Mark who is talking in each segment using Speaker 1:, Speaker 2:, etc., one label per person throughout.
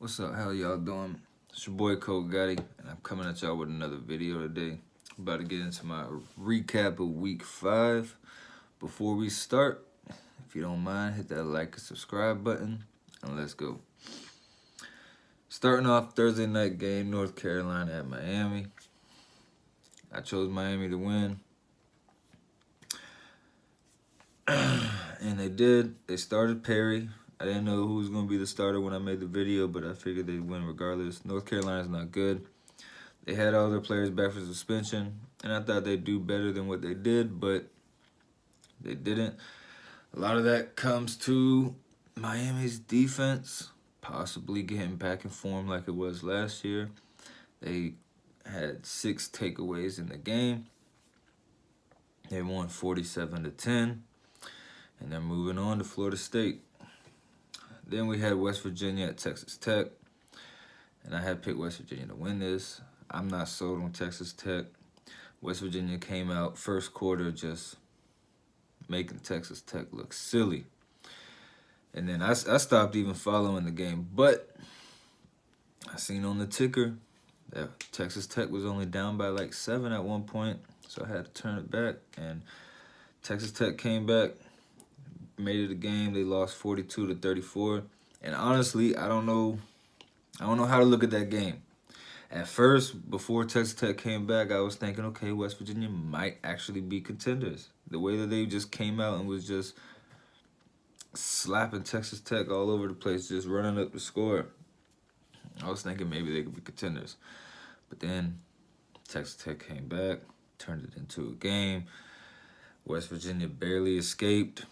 Speaker 1: What's up? How y'all doing? It's your boy Cole Gotti, and I'm coming at y'all with another video today. I'm about to get into my recap of week 5. Before we start, if you don't mind, hit that like and subscribe button, and let's go. Starting off Thursday night game, North Carolina at Miami. I chose Miami to win. And they did. They started Perry. I didn't know who was going to be the starter when I made the video, but I figured they'd win regardless. North Carolina's not good. They had all their players back for suspension, and I thought they'd do better than what they did, but they didn't. A lot of that comes to Miami's defense, possibly getting back in form like it was last year. They had 6 takeaways in the game. They won 47-10, and they're moving on to Florida State. Then we had West Virginia at Texas Tech, and I had picked West Virginia to win this. I'm not sold on Texas Tech. West Virginia came out first quarter just making Texas Tech look silly. And then I stopped even following the game, but I seen on the ticker that Texas Tech was only down by like 7 at one point, so I had to turn it back, and Texas Tech came back, made it a game. They lost 42-34, and honestly, I don't know how to look at that game. At first, before Texas Tech came back, I was thinking, okay, West Virginia might actually be contenders. The way that they just came out and was just slapping Texas Tech all over the place, just running up the score, I was thinking maybe they could be contenders. But then Texas Tech came back, turned it into a game. West Virginia barely escaped.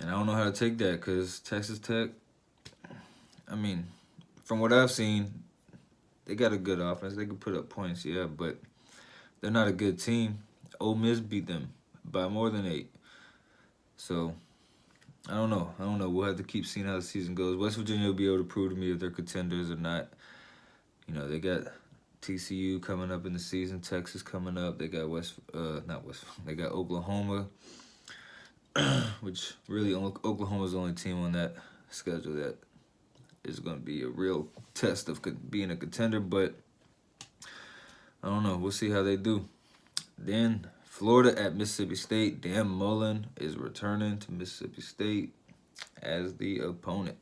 Speaker 1: And I don't know how to take that because Texas Tech, I mean, from what I've seen, they got a good offense. They can put up points, yeah, but they're not a good team. Ole Miss beat them by more than 8. So, I don't know. We'll have to keep seeing how the season goes. West Virginia will be able to prove to me if they're contenders or not. You know, they got TCU coming up in the season, Texas coming up. They got they got Oklahoma. Which really Oklahoma's the only team on that schedule that is going to be a real test of being a contender, but I don't know. We'll see how they do. Then Florida at Mississippi State. Dan Mullen is returning to Mississippi State as the opponent.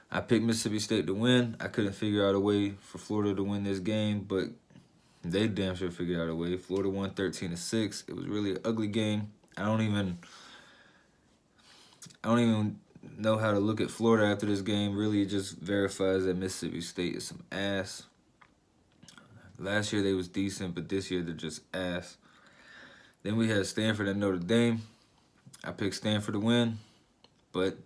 Speaker 1: I picked Mississippi State to win. I couldn't figure out a way for Florida to win this game, but they damn sure figured out a way. Florida won 13-6. It was really an ugly game. I don't even know how to look at Florida after this game. Really, it just verifies that Mississippi State is some ass. Last year they was decent, but this year they're just ass. Then we had Stanford and Notre Dame. I picked Stanford to win, but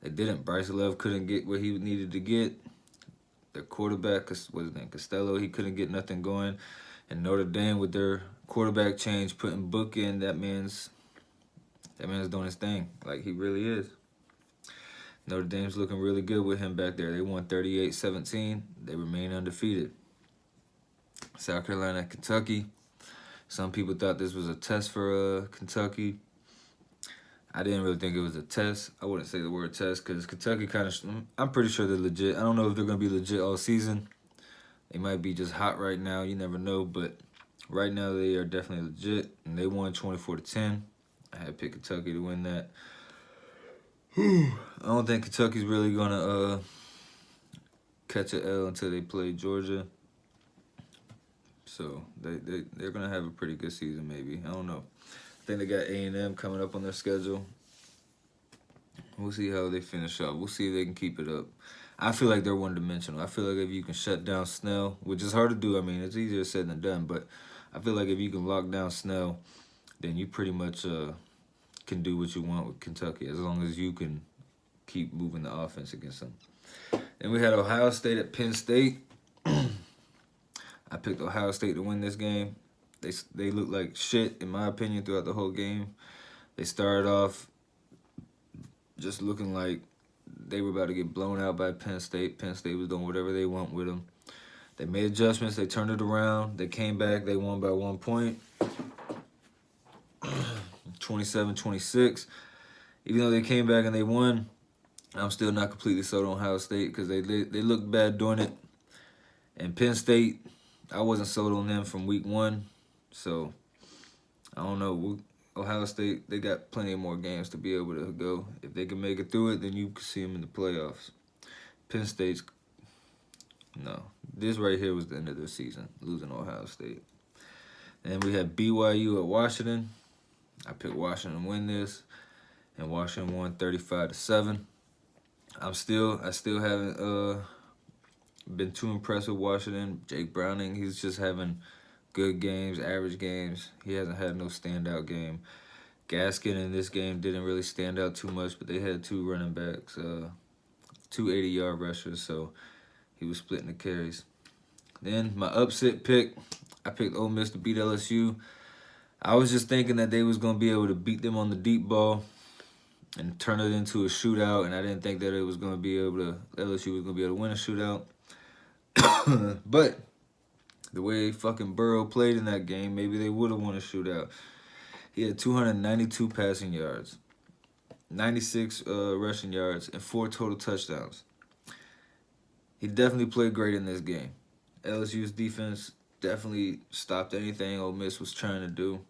Speaker 1: they didn't. Bryce Love couldn't get what he needed to get. Their quarterback, what's his name, Costello, he couldn't get nothing going. And Notre Dame, with their quarterback change, putting Book in, that man's doing his thing. Like, he really is. Notre Dame's looking really good with him back there. They won 38-17. They remain undefeated. South Carolina, Kentucky. Some people thought this was a test for Kentucky. I didn't really think it was a test. I wouldn't say the word test because Kentucky I'm pretty sure they're legit. I don't know if they're going to be legit all season. They might be just hot right now. You never know. But right now they are definitely legit. And they won 24-10. I had picked Kentucky to win that. I don't think Kentucky's really going to catch an L until they play Georgia. So they're going to have a pretty good season maybe. I don't know. I think they got A&M coming up on their schedule. We'll see how they finish up. We'll see if they can keep it up. I feel like they're one-dimensional. I feel like if you can shut down Snell, which is hard to do. I mean, it's easier said than done. But I feel like if you can lock down Snell, then you pretty much can do what you want with Kentucky as long as you can keep moving the offense against them. Then we had Ohio State at Penn State. I picked Ohio State to win this game. They looked like shit, in my opinion, throughout the whole game. They started off just looking like they were about to get blown out by Penn State. Penn State was doing whatever they want with them. They made adjustments. They turned it around. They came back. They won by 1 point. 27-26. Even though they came back and they won, I'm still not completely sold on Ohio State because they look bad doing it. And Penn State, I wasn't sold on them from week 1. So, I don't know. Ohio State, they got plenty of more games to be able to go. If they can make it through it, then you can see them in the playoffs. Penn State's, no. This right here was the end of their season, losing Ohio State. And we had BYU at Washington. I picked Washington to win this. And Washington won 35-7. I still haven't been too impressed with Washington. Jake Browning, he's just having good games, average games. He hasn't had no standout game. Gaskin in this game didn't really stand out too much, but they had 2 running backs, 2 80-yard rushers, so he was splitting the carries. Then my upset pick, I picked Ole Miss to beat LSU. I was just thinking that they was going to be able to beat them on the deep ball and turn it into a shootout, and I didn't think that it was going to be able to, LSU was going to be able to win a shootout. But the way fucking Burrow played in that game, maybe they would have won a shootout. He had 292 passing yards, 96 rushing yards, and 4 total touchdowns. He definitely played great in this game. LSU's defense definitely stopped anything Ole Miss was trying to do.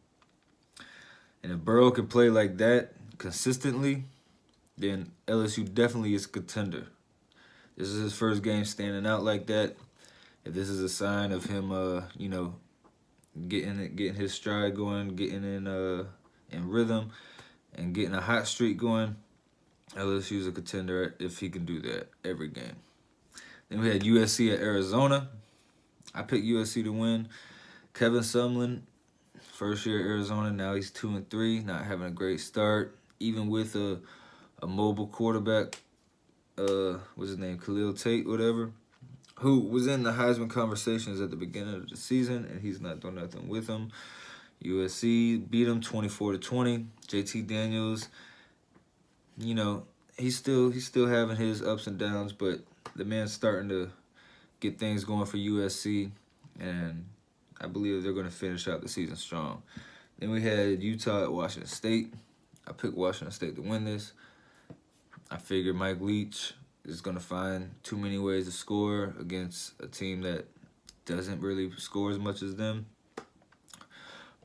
Speaker 1: And if Burrow can play like that consistently, then LSU definitely is a contender. This is his first game standing out like that. If this is a sign of him, you know, getting his stride going, getting in rhythm, and getting a hot streak going, LSU's a contender if he can do that every game. Then we had USC at Arizona. I picked USC to win. Kevin Sumlin, first year at Arizona, now he's 2-3, not having a great start. Even with a mobile quarterback, what's his name, Khalil Tate, whatever, who was in the Heisman conversations at the beginning of the season, and he's not doing nothing with him. USC beat him 24-20. JT Daniels, you know, he's still having his ups and downs, but the man's starting to get things going for USC, and I believe they're going to finish out the season strong. Then we had Utah at Washington State. I picked Washington State to win this. I figured Mike Leach is going to find too many ways to score against a team that doesn't really score as much as them.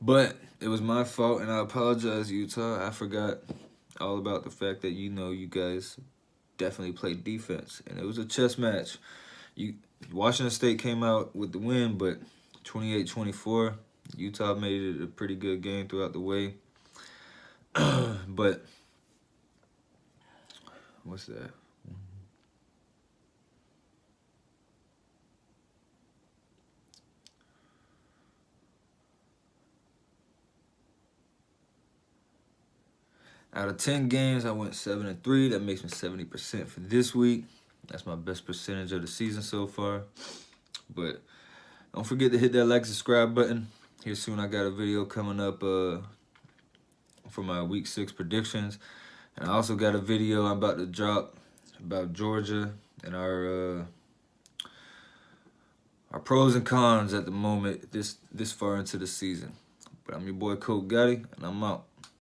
Speaker 1: But it was my fault, and I apologize, Utah. I forgot all about the fact that, you know, you guys definitely played defense, and it was a chess match. Washington State came out with the win, but 28-24, Utah made it a pretty good game throughout the way. But what's that? Out of 10 games, I went 7-3. That makes me 70% for this week. That's my best percentage of the season so far. But don't forget to hit that like, subscribe button. Here soon I got a video coming up for my week 6 predictions. And I also got a video I'm about to drop about Georgia and our pros and cons at the moment this far into the season. But I'm your boy Coach Gotti, and I'm out.